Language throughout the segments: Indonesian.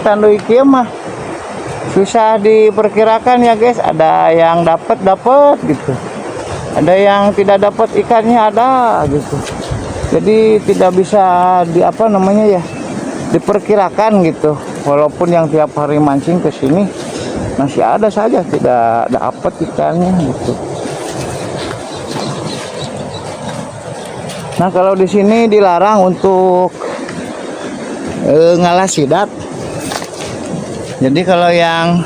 Tandui kieu mah susah diperkirakan ya guys. Ada yang dapat gitu, ada yang tidak dapat ikannya ada gitu. Jadi tidak bisa diperkirakan gitu. Walaupun yang tiap hari mancing ke sini masih ada saja tidak dapat ikannya gitu. Nah, kalau di sini dilarang untuk ngalah sidat. Jadi kalau yang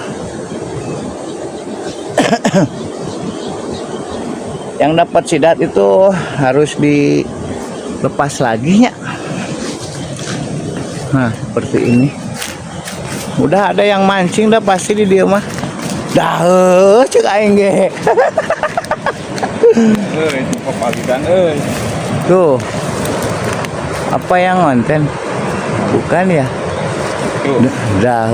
yang dapat sidat itu harus dilepas lagi ya. Nah, seperti ini. Udah ada yang mancing dah pasti di dia mah. Dah cek aing ge. Itu papagidan Tuh. Apa yang konten? Bukan ya? Tuh. Dah.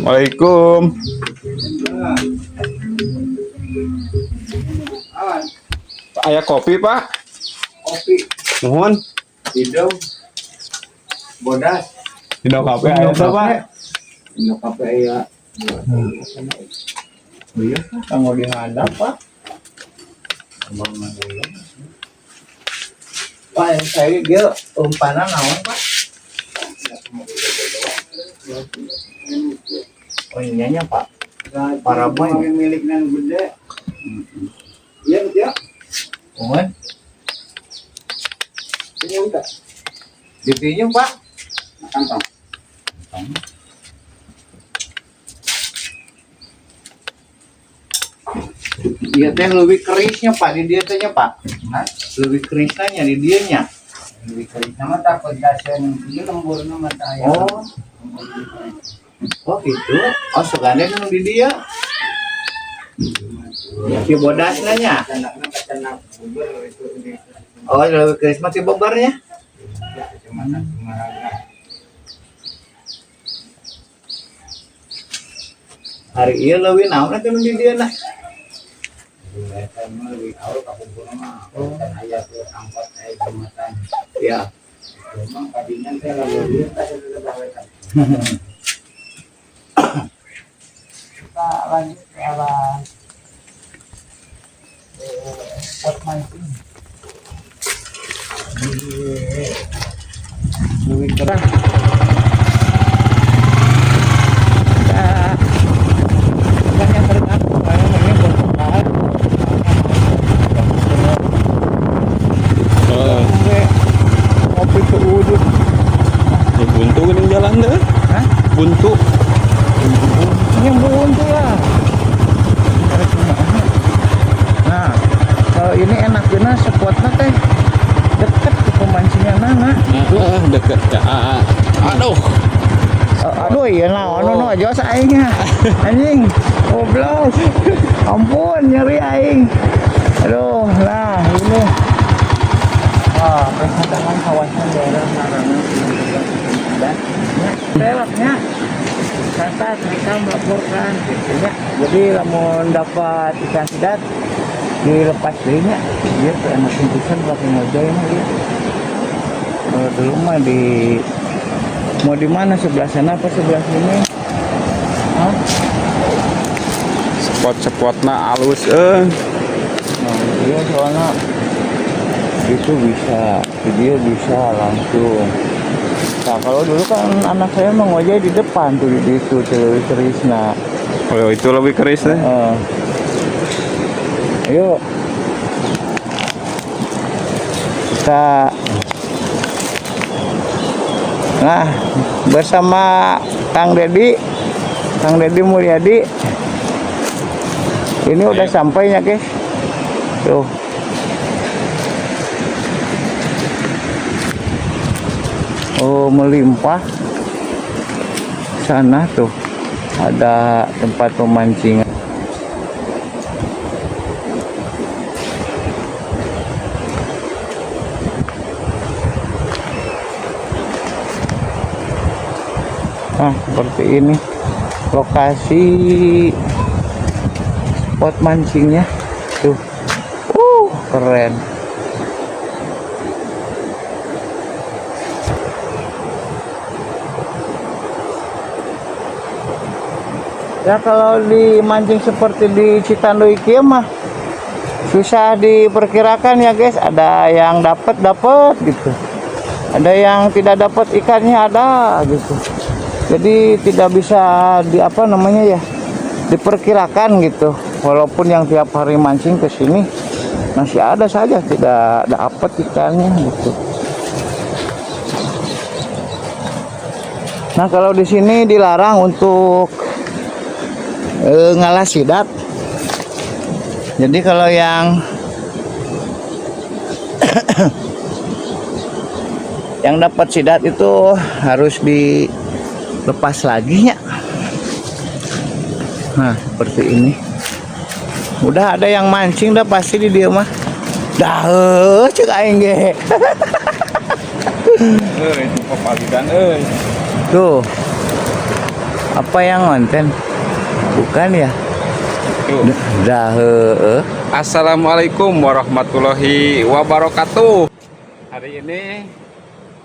Waalaikum. Ayah kopi, Pak. Kopi Nuhun. hidung bodas Tidak kafe ayah tuh, Pak. ini kafe ya. Iya, kamu dihadap Pak. Pak yang saya dia umpanan naon Pak? Oh ininya Pak. Para boy milik nan gede. Iya betul. Mohon. Ini udah. Dipinjam Pak. Kantong. Dia teh lebih kerisnya Pak di dia tehnya Pak. Lebih kerisnya di dianya. Lebih kerisnya mah takut dasen ini lembur nama saya. Oh. Oh gitu. Oh segane nu di dia. Si bodas nanya. Oh lebih keris mah si bobarnya. Hari iya lebih naon atuh nu di dia nah. Ya. Kita lanjut ke arah spot mancing. Lebih keras. Banyak berenang, banyak ini berperan. Kopi ke udut. Buntu kan yang jalan deh. Hah? Buntu. Yang buntu lah. Nah, kalau ini enaknya spotnya teh deket ke pemancingan nana. Deket ke aduh. Aduh iya nah, no jos aingnya. Anjing, goblok. Ampun nyeri aing. Aduh, nah ini. Wah, perhatian kawasan daerah larangan dan lewatnya kata mereka melaporkan gitu ya. Jadi lamun dapat ikan sidat dilepas dirinya dia tuh enak pisan pakai ngojoin dia. Kalau dulu mah di mau di mana sebelah sana apa sebelah sini? Hah? Spot-spotna alus Nah, iya soalnya itu bisa, video bisa langsung. Nah kalau dulu kan anak saya mengojek di depan tuh di situ kerisna. Oh itu lebih keris deh. Ayo kita nah bersama Kang Dedi Mulyadi ini udah sampai ya guys tuh. Oh melimpah sana tuh ada tempat pemancingan. Nah seperti ini lokasi spot mancingnya tuh. Keren. Ya kalau dimancing seperti di Citanduy kieu mah susah diperkirakan ya guys. Ada yang dapat gitu. Ada yang tidak dapat ikannya ada gitu. Jadi tidak bisa diperkirakan gitu. Walaupun yang tiap hari mancing ke sini masih ada saja tidak dapat ikannya gitu. Nah, kalau di sini dilarang untuk ngalah sidat. Jadi kalau yang yang dapat sidat itu harus dilepas lagi ya. Nah seperti ini. Udah ada yang mancing dah pasti di dia mah. Dah cek aing ge. Itu papalidan Tuh. Apa yang konten? Bukan ya? Tuh. Dah Assalamualaikum warahmatullahi wabarakatuh. Hari ini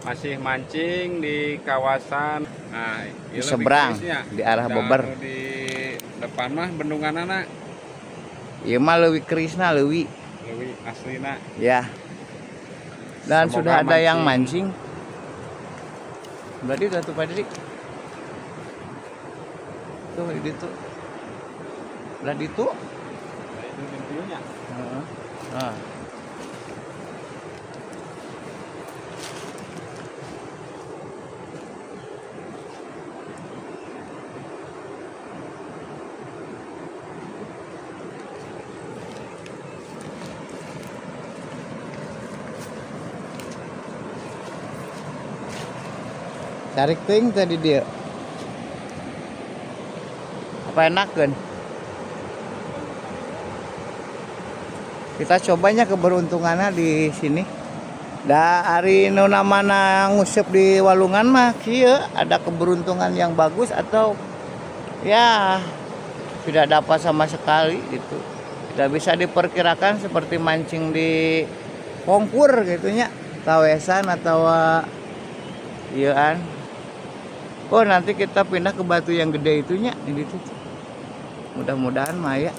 masih mancing di kawasan di seberang di arah Beber. Di depan mah bendungan anak. Ieu mah leuwih Krisna leuwih. Leuwih aslina. Ya. Dan Semoga sudah ada yang mancing. Berarti udah tuh Pak Dik. Tuh itu tuh. Lah itu. Itu videonya. Heeh. Nah. Tarik ting tadi dia. Apa enak kan? Kita cobanya keberuntungannya di sini. Da hari nu namana ngusep di walungan mah kieu ada keberuntungan yang bagus atau ya tidak dapat sama sekali gitu. Tidak bisa diperkirakan seperti mancing di pongkur gitunya, tawesan atau ieuan. Oh nanti kita pindah ke batu yang gede itunya ini tuh. Mudah-mudahan mah ya.